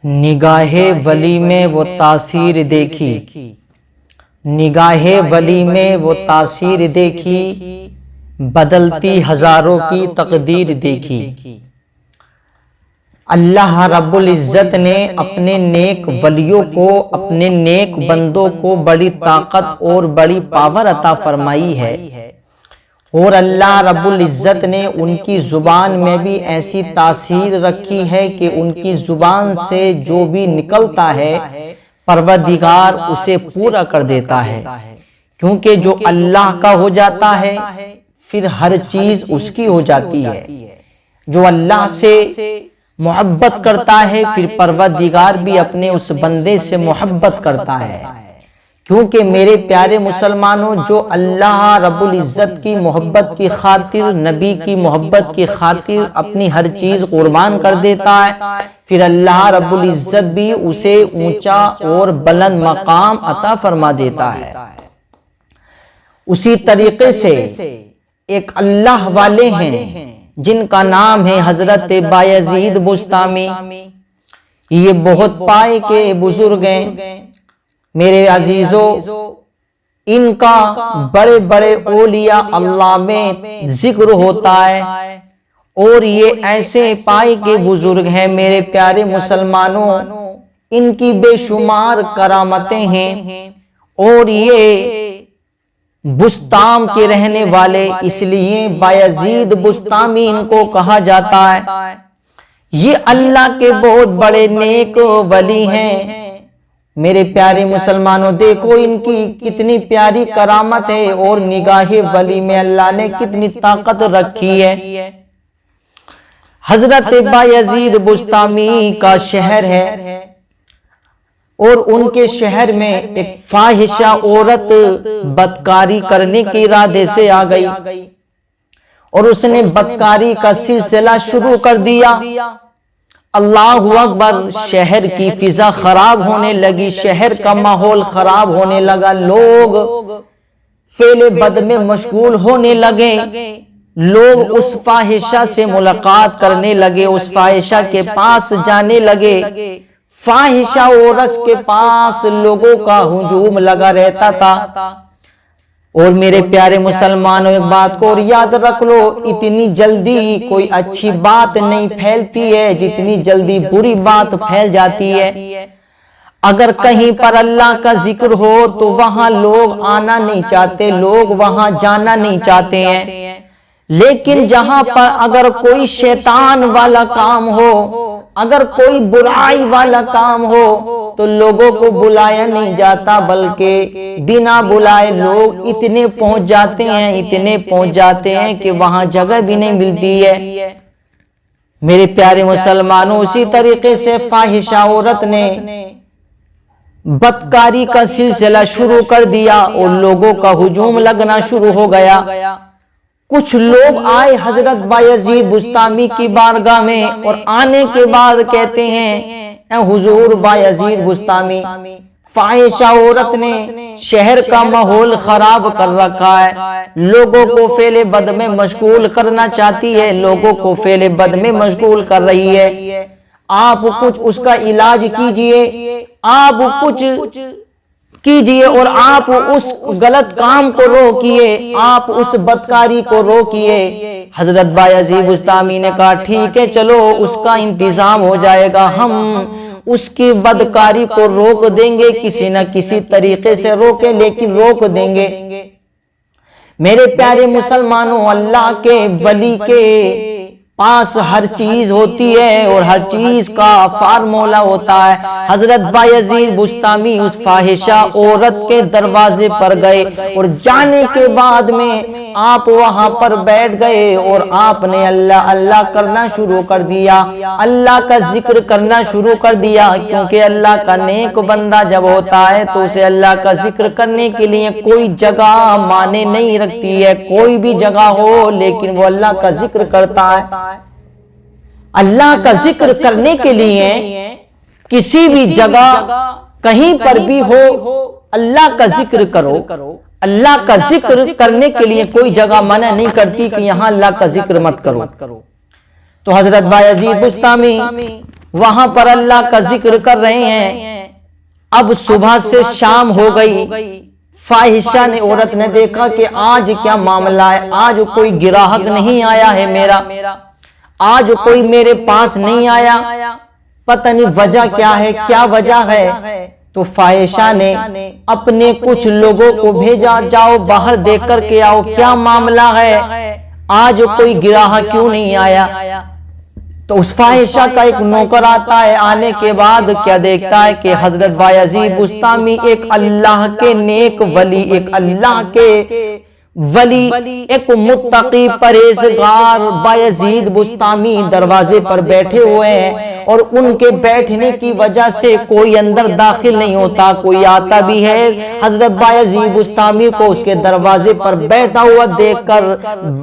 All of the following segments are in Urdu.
نگاہ ولی میں وہ تاثیر دیکھی، نگاہ ولی میں وہ تاثیر دیکھی، بدلتی ہزاروں کی تقدیر دیکھی۔ اللہ رب العزت نے اپنے نیک ولیوں کو، اپنے نیک بندوں کو بڑی طاقت اور بڑی پاور عطا فرمائی ہے، اور اللہ رب العزت نے ان کی زبان میں بھی ایسی تاثیر رکھی ہے کہ ان کی زبان سے جو بھی نکلتا ہے پروردگار اسے پورا کر دیتا ہے، کیونکہ جو اللہ کا ہو جاتا ہے پھر ہر چیز اس کی ہو جاتی ہے۔ جو اللہ سے محبت کرتا ہے پھر پروردگار بھی اپنے اس بندے سے محبت کرتا ہے، کیونکہ میرے پیارے مسلمانوں، جو اللہ رب العزت کی محبت کی خاطر، نبی کی محبت کی خاطر اپنی ہر چیز قربان کر دیتا ہے، پھر اللہ رب العزت بھی اسے اونچا اور بلند مقام عطا فرما دیتا ہے۔ اسی طریقے سے ایک اللہ والے ہیں جن کا نام ہے حضرت بایزید بسطامی۔ یہ بہت پائے کے بزرگ ہیں میرے عزیزوں، ان کا بڑے بڑے اولیاء اللہ میں ذکر ہوتا ہے، اور یہ ایسے پائے کے بزرگ ہیں میرے پیارے مسلمانوں، ان کی بے شمار کرامتیں ہیں، اور یہ بسطام کے رہنے والے اس لیے بایزید بسطامی ان کو کہا جاتا ہے۔ یہ اللہ کے بہت بڑے نیک ولی ہیں میرے پیارے مسلمانوں، دیکھو ان کی کتنی پیاری کرامت ہے، اور نگاہ ولی میں اللہ نے کتنی طاقت رکھی ہے۔ حضرت بایزید بسطامی کا شہر ہے، اور ان کے شہر میں ایک فاحشہ عورت بدکاری کرنے کے ارادے سے آ گئی، اور اس نے بدکاری کا سلسلہ شروع کر دیا۔ اللہ اکبر، شہر کی فضا خراب ہونے لگی، شہر کا ماحول خراب ہونے لگا، لوگ فعل بد میں مشغول ہونے لگے، لوگ اس فاحشہ سے ملاقات کرنے لگے، اس فاحشہ کے پاس جانے لگے، فاحشہ عورت کے پاس لوگوں کا ہجوم لگا رہتا تھا۔ اور میرے پیارے مسلمانوں، ایک بات کو اور یاد رکھ لو، اتنی جلدی کوئی اچھی بات نہیں پھیلتی ہے جتنی جلدی بری بات پھیل جاتی ہے۔ اگر کہیں پر اللہ کا ذکر ہو تو وہاں لوگ آنا نہیں چاہتے، لوگ وہاں جانا نہیں چاہتے ہیں، لیکن جہاں پر اگر کوئی شیطان والا کام ہو، اگر کوئی برائی والا کام ہو تو لوگوں کو بلایا نہیں جاتا، بلکہ بنا بلائے لوگ اتنے پہنچ جاتے ہیں کہ وہاں جگہ بھی نہیں ملتی ہے۔ میرے پیارے مسلمانوں، اسی طریقے سے فاحشہ عورت نے بدکاری کا سلسلہ شروع کر دیا، اور لوگوں کا ہجوم لگنا شروع ہو گیا۔ کچھ لوگ آئے حضرت بایزید بسطامی کی بارگاہ میں، اور آنے کے بعد کہتے ہیں، اے حضور بایزید بسطامی، فاحشہ عورت نے شہر کا ماحول خراب کر رکھا ہے، لوگوں کو فعل بد میں مشغول کرنا چاہتی ہے، لوگوں کو فعل بد میں مشغول کر رہی ہے، آپ کچھ اس کا علاج کیجئے، آپ کچھ کیجئے، اور آپ اس غلط کام کو روکیے، آپ اس بدکاری کو روکیے۔ حضرت بایزید بسطامی نے کہا ٹھیک ہے، چلو اس کا انتظام ہو جائے گا، ہم اس کی بدکاری کو روک دیں گے، کسی نہ کسی طریقے سے روکیں، لیکن روک دیں گے۔ میرے پیارے مسلمانوں، اللہ کے ولی کے پاس ہر چیز ہوتی ہے، اور ہر چیز کا فارمولہ ہوتا ہے۔ حضرت بایزید بسطامی اس فاحشہ عورت کے دروازے پر گئے، اور جانے کے بعد میں آپ وہاں پر بیٹھ گئے، اور آپ نے اللہ اللہ کرنا شروع کر دیا، اللہ کا ذکر کرنا شروع کر دیا، کیونکہ اللہ کا نیک بندہ جب ہوتا ہے تو اسے اللہ کا ذکر کرنے کے لیے کوئی جگہ مانے نہیں رکھتی ہے، کوئی بھی جگہ ہو لیکن وہ اللہ کا ذکر کرتا ہے۔ اللہ کا ذکر کرنے کے لیے کسی بھی جگہ کہیں پر بھی ہو اللہ کا ذکر کرو، اللہ کا ذکر کرنے کے لیے کوئی جگہ منع نہیں کرتی کہ یہاں اللہ کا ذکر مت کرو۔ تو حضرت بایزید بسطامی وہاں پر اللہ کا ذکر کر رہے ہیں۔ اب صبح سے شام ہو گئی، فاحشہ نے عورت نے دیکھا کہ آج کیا معاملہ ہے، آج کوئی گراہک نہیں آیا ہے میرا، آج کوئی میرے پاس نہیں آیا، پتہ نہیں وجہ کیا ہے، کیا وجہ ہے۔ تو فاحشہ نے اپنے کچھ لوگوں کو بھیجا، جاؤ باہر دیکھ کر کے آؤ کیا معاملہ ہے، آج کوئی گراہک کیوں نہیں آیا۔ تو اس فاحشہ کا ایک نوکر آتا ہے، آنے کے بعد کیا دیکھتا ہے کہ حضرت بایزید بسطامی ایک اللہ کے نیک ولی، ایک اللہ کے ولی، ایک متقی پرہیزگار بایزید بسطامی دروازے پر بیٹھے ہوئے ہیں، اور ان کے بیٹھنے کی وجہ سے کوئی اندر داخل نہیں ہوتا، کوئی آتا بھی ہے حضرت بایزید بسطامی کو اس کے دروازے پر بیٹھا ہوا دیکھ کر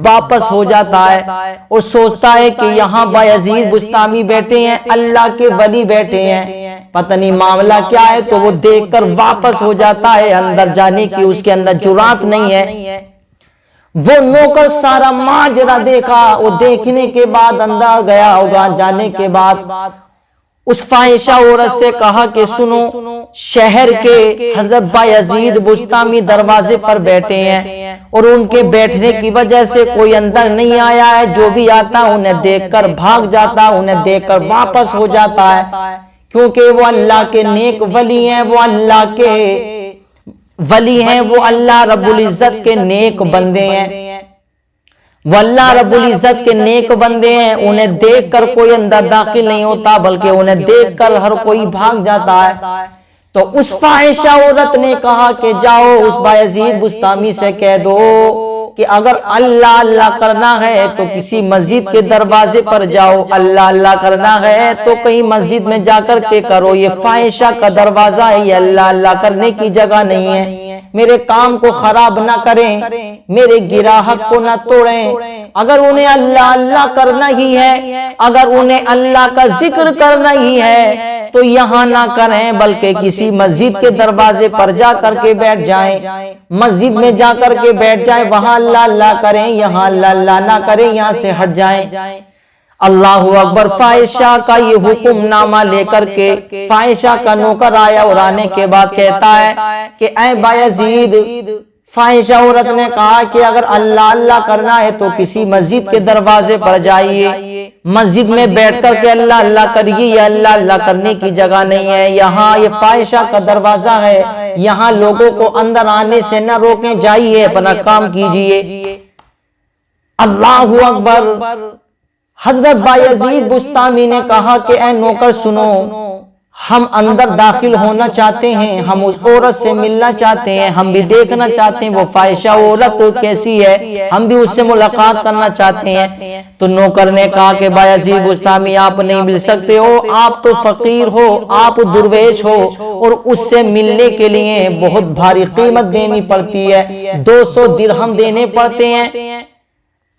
واپس ہو جاتا ہے، اور سوچتا ہے کہ یہاں بایزید بسطامی بیٹھے ہیں، اللہ کے ولی بیٹھے ہیں، پتہ نہیں معاملہ کیا ہے، تو وہ دیکھ کر واپس ہو جاتا ہے، اندر جانے کی اس کے اندر جرات نہیں ہے۔ وہ نوکر سارا ماجرا دیکھا، وہ دیکھنے کے بعد اندر گیا ہوگا، جانے کے بعد اس فاحشہ عورت سے کہا کہ سنو، شہر کے حضرت بایزید بسطامی دروازے پر بیٹھے ہیں، اور ان کے بیٹھنے کی وجہ سے کوئی اندر نہیں آیا ہے، جو بھی آتا انہیں دیکھ کر بھاگ جاتا، انہیں دیکھ کر واپس ہو جاتا ہے، کیونکہ وہ اللہ کے نیک ولی ہیں، وہ اللہ کے ولی ہیں، وہ اللہ رب العزت کے نیک بندے ہیں، وہ اللہ رب العزت کے نیک بندے ہیں، انہیں دیکھ کر کوئی اندر داخل نہیں ہوتا، بلکہ انہیں دیکھ کر ہر کوئی بھاگ جاتا ہے۔ تو اس فاحشہ عورت نے کہا کہ جاؤ اس بایزید بسطامی سے کہہ دو کہ اگر اللہ اللہ کرنا ہے تو کسی مسجد کے دروازے پر جاؤ، اللہ اللہ کرنا ہے تو کہیں مسجد میں جا کر کے کرو، یہ فاحشہ کا دروازہ ہے، یہ اللہ اللہ کرنے کی جگہ نہیں ہے، میرے کام کو خراب نہ کریں، میرے گراہک کو نہ توڑیں، اگر انہیں اللہ اللہ کرنا ہی ہے، اگر انہیں اللہ کا ذکر کرنا ہی ہے تو یہاں نہ کریں، بلکہ کسی مسجد کے دروازے پر جا کر کے بیٹھ جائیں، مسجد میں جا کر کے بیٹھ جائیں، وہاں اللہ اللہ کریں، یہاں اللہ اللہ نہ کریں، یہاں سے ہٹ جائیں۔ اللہ اکبر۔ فاحشہ کا یہ حکم نامہ لے کر کے فاحشہ کا نوکر آیا، اور آنے کے بعد کہتا ہے کہ اے بایزید، فاحشہ عورت نے کہا کہ اگر اللہ اللہ کرنا ہے تو کسی مسجد کے دروازے پر جائیے، مسجد میں بیٹھ کر کے اللہ اللہ کریے، یہ اللہ اللہ کرنے کی جگہ نہیں ہے، یہاں یہ فاحشہ کا دروازہ ہے، یہاں لوگوں کو اندر آنے سے نہ روکیں، جائیے اپنا کام کیجیے۔ اللہ اکبر۔ حضرت بایزید بسطامی نے کہا کہ اے نوکر سنو، ہم اندر داخل ہونا چاہتے ہیں، ہم اس عورت سے ملنا چاہتے ہیں، ہم بھی دیکھنا چاہتے ہیں وہ فاحشہ عورت کیسی ہے، ہم بھی اس سے ملاقات کرنا چاہتے ہیں۔ تو نوکر نے کہا کہ بایزید بسطامی آپ نہیں مل سکتے ہو، آپ تو فقیر ہو، آپ درویش ہو، اور اس سے ملنے کے لیے بہت بھاری قیمت دینی پڑتی ہے، 200 درہم دینے پڑتے ہیں۔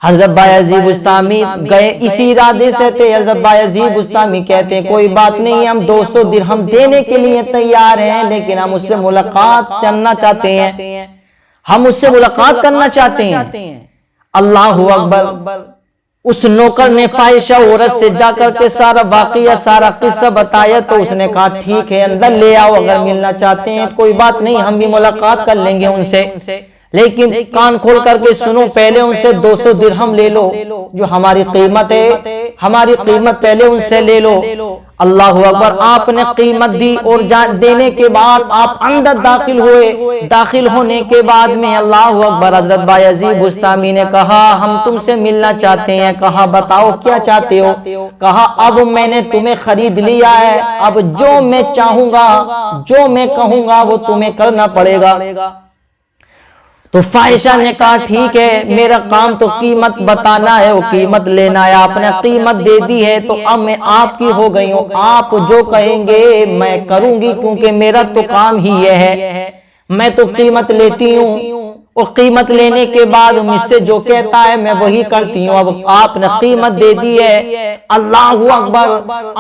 حضرت بایزید بسطامی گئے اسی ارادے سے تھے، حضرت بایزید بسطامی کہتے ہیں کوئی بات نہیں، ہم 200 درہم دینے کے لیے تیار ہیں، لیکن ہم اس سے ملاقات کرنا چاہتے ہیں، ہم اس سے ملاقات کرنا چاہتے ہیں۔ اللہ اکبر۔ اس نوکر نے فاحشہ عورت سے جا کر کے سارا واقعہ، سارا قصہ بتایا، تو اس نے کہا ٹھیک ہے اندر لے آؤ، اگر ملنا چاہتے ہیں کوئی بات نہیں، ہم بھی ملاقات کر لیں گے ان سے، لیکن کان کھول کر کے سنو، پہلے ان سے 200 درہم لے لو، جو ہماری قیمت ہے، ہماری قیمت پہلے ان سے لے لو۔ اللہ اکبر۔ آپ نے قیمت دی، اور دینے کے بعد آپ اندر داخل ہوئے، داخل ہونے کے بعد میں اللہ اکبر، حضرت بایزید بسطامی نے کہا ہم تم سے ملنا چاہتے ہیں۔ کہا بتاؤ کیا چاہتے ہو؟ کہا اب میں نے تمہیں خرید لیا ہے، اب جو میں چاہوں گا، جو میں کہوں گا وہ تمہیں کرنا پڑے گا۔ تو فاحشہ نے کہا ٹھیک ہے، میرا کام تو قیمت بتانا ہے، وہ قیمت لینا ہے، آپ نے قیمت دے دی ہے تو اب میں آپ کی ہو گئی ہوں، آپ جو کہیں گے میں کروں گی، کیونکہ میرا تو کام ہی یہ ہے، میں تو قیمت لیتی ہوں، اور قیمت لینے کے بعد مجھ سے جو کہتا ہے میں وہی کرتی ہوں۔ اب آپ نے قیمت دے دی ہے، اللہ اکبر،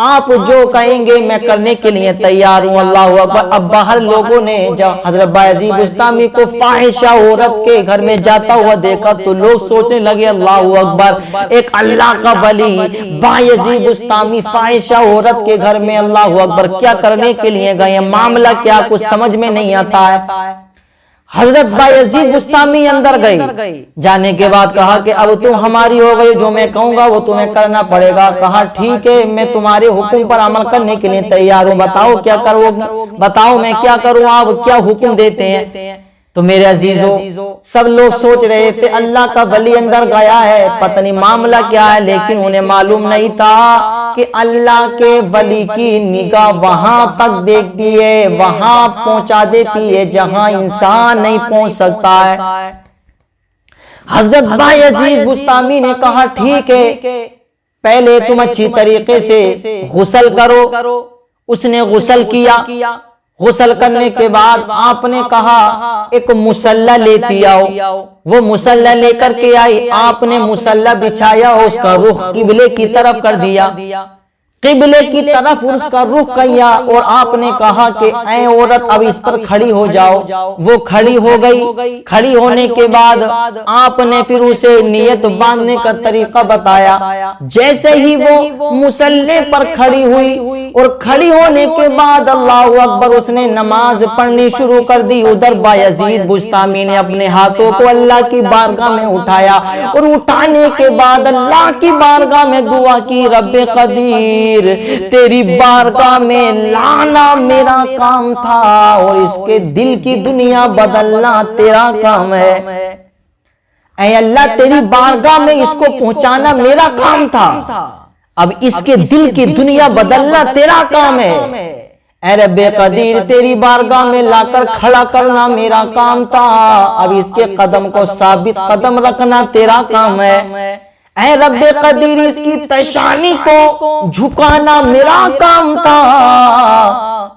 آپ جو کہیں گے میں کرنے کے لیے تیار ہوں، اللہ اکبر۔ اب باہر لوگوں نے جب حضرت بایزید بستامی کو فاحشہ عورت کے گھر میں جاتا ہوا دیکھا تو لوگ سوچنے لگے اللہ اکبر، ایک اللہ کا ولی بایزید بستامی فاحشہ عورت کے گھر میں، اللہ اکبر، کیا کرنے کے لیے گئے، معاملہ کیا، کچھ سمجھ میں نہیں آتا ہے۔ حضرت بایزید بستامی اندر گئے، جانے کے بعد کہا کہ اب تم ہماری ہو گئی، جو میں کہوں گا وہ تمہیں کرنا پڑے گا۔ کہا ٹھیک ہے، میں تمہارے حکم پر عمل کرنے کے لیے تیار ہوں، بتاؤ کیا کرو گی، بتاؤ میں کیا کروں، آپ کیا حکم دیتے ہیں۔ تو میرے عزیزو سب لوگ سوچ رہے تھے اللہ کا ولی اندر گیا ہے، پتہ نہیں معاملہ کیا ہے، لیکن انہیں معلوم نہیں تھا کہ اللہ کے ولی کی نگاہ وہاں تک دیکھتی ہے، وہاں پہنچا دیتی ہے جہاں انسان نہیں پہنچ سکتا ہے۔ حضرت بایزید بستامی نے کہا ٹھیک ہے، پہلے تم اچھی طریقے سے غسل کرو۔ اس نے غسل کیا، غسل کرنے کے بعد آپ نے کہا ایک مصلی لیتی آؤ، وہ مصلی لے کر کے آئی، آپ نے مصلی بچھایا، اس کا رخ قبلے کی طرف کر دیا، قبلے کی طرف اس کا رخ کیا، اور آپ نے کہا کہ اے عورت اب اس پر کھڑی ہو جاؤ۔ وہ کھڑی ہو گئی، کھڑی ہونے کے بعد آپ نے پھر اسے نیت باندھنے کا طریقہ بتایا۔ جیسے ہی وہ مصلی پر کھڑی ہوئی اور کھڑی ہونے کے بعد اللہ اکبر اس نے نماز پڑھنی شروع کر دی، ادھر بایزید بستامی نے اپنے ہاتھوں کو اللہ کی بارگاہ میں اٹھایا، اور اٹھانے کے بعد اللہ کی بارگاہ میں دعا کی، رب قدیر تیری بارگاہ میں لانا میرا کام تھا اور اس کے دل کی دنیا بدلنا تیرا کام ہے۔ اے اللہ تیری بارگاہ میں اس کو پہنچانا میرا کام تھا، اب اس کے دل کی دنیا بدلنا تیرا کام ہے۔ اے رب قدیر تیری بارگاہ میں لا کر کھڑا کرنا میرا کام تھا، اب اس کے قدم کو ثابت قدم رکھنا تیرا کام ہے۔ اے رب قدیر اس کی پیشانی کو جھکانا میرا کام تھا،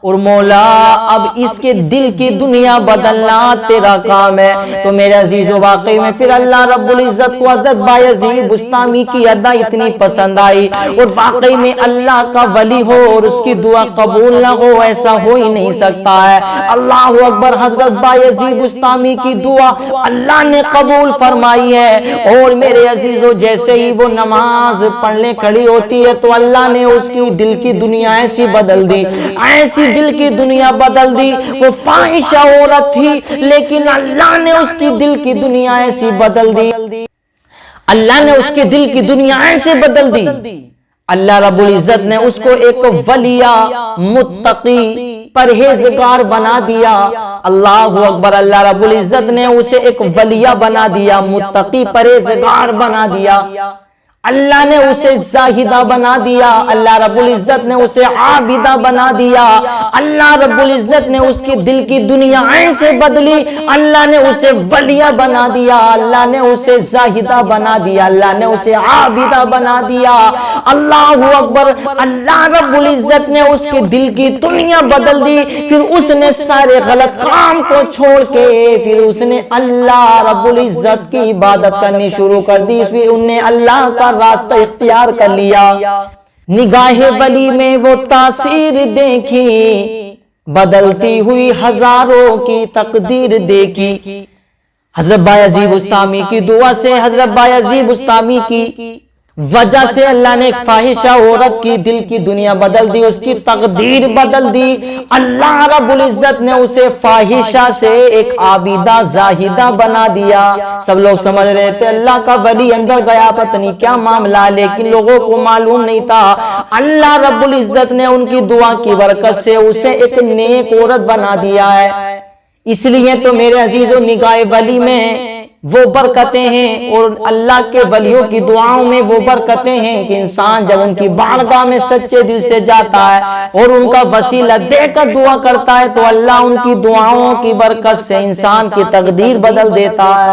اور مولا اب اس کے دل کی دنیا بدلنا تیرا کام ہے۔ تو میرے عزیزو واقعی میں پھر اللہ رب العزت کو حضرت بایزید بستامی کی ادا اتنی پسند آئی، اور واقعی میں اللہ کا ولی ہو اور اس کی دعا قبول نہ ہو ایسا ہو ہی نہیں سکتا ہے۔ اللہ اکبر، حضرت بایزید بستامی کی دعا اللہ نے قبول فرمائی ہے، اور میرے عزیزو جیسے ہی وہ نماز پڑھنے کھڑی ہوتی ہے تو اللہ نے اس کی دل کی دنیا ایسی بدل دی، ایسی دل کی دنیا بدل دی۔ وہ فاحشہ عورت تھی لیکن اللہ نے اس کی دل کی دنیا ایسی بدل دی، اللہ نے اس کے دل کی دنیا ایسے بدل دی، اللہ رب العزت نے اس کو ایک ولیہ متقی پرہیزگار بنا دیا۔ اللہ اکبر، اللہ رب العزت نے اسے ایک ولیہ بنا دیا، متقی پرہیزگار بنا دیا، اللہ نے اسے زاہدہ بنا دیا، اللہ رب العزت نے اسے عابدہ بنا دیا، اللہ رب العزت نے اس کی دل کی دنیا ایسے بدلی، اللہ نے اسے ولیہ بنا دیا، اللہ نے اسے زاہدہ بنا دیا، اللہ نے اسے عابدہ بنا دیا۔ اللہ اکبر، اللہ رب العزت نے اس کے دل کی دنیا بدل دی، پھر اس نے سارے غلط کام کو چھوڑ کے پھر اس نے اللہ رب العزت کی عبادت کرنی شروع کر دی، پھر انہیں اللہ کا راستہ اختیار کر لیا۔ نگاہ ولی میں وہ تاثیر دیکھی، بدلتی ہوئی ہزاروں کی تقدیر دیکھی۔ حضرت بایزید بستامی کی دعا سے، حضرت بایزید بستامی کی وجہ سے اللہ نے ایک فاحشہ عورت کی دل کی دنیا بدل دی، اس کی تقدیر بدل دی۔ اللہ رب العزت نے اسے فاحشہ سے ایک عابدہ زاہدہ بنا دیا۔ سب لوگ سمجھ رہے تھے اللہ کا ولی اندر گیا، پتہ نہیں کیا معاملہ، لیکن لوگوں کو معلوم نہیں تھا اللہ رب العزت نے ان کی دعا کی برکت سے اسے ایک نیک عورت بنا دیا ہے۔ اس لیے تو میرے عزیزو نگاہ ولی میں وہ برکتیں ہیں، اور اللہ کے ولیوں کی دعاؤں میں وہ برکتیں ہیں کہ انسان جب ان کی بارگاہ میں سچے دل سے جاتا ہے اور ان کا وسیلہ دے کر دعا کرتا ہے تو اللہ ان کی دعاؤں کی برکت سے انسان کی تقدیر بدل دیتا ہے۔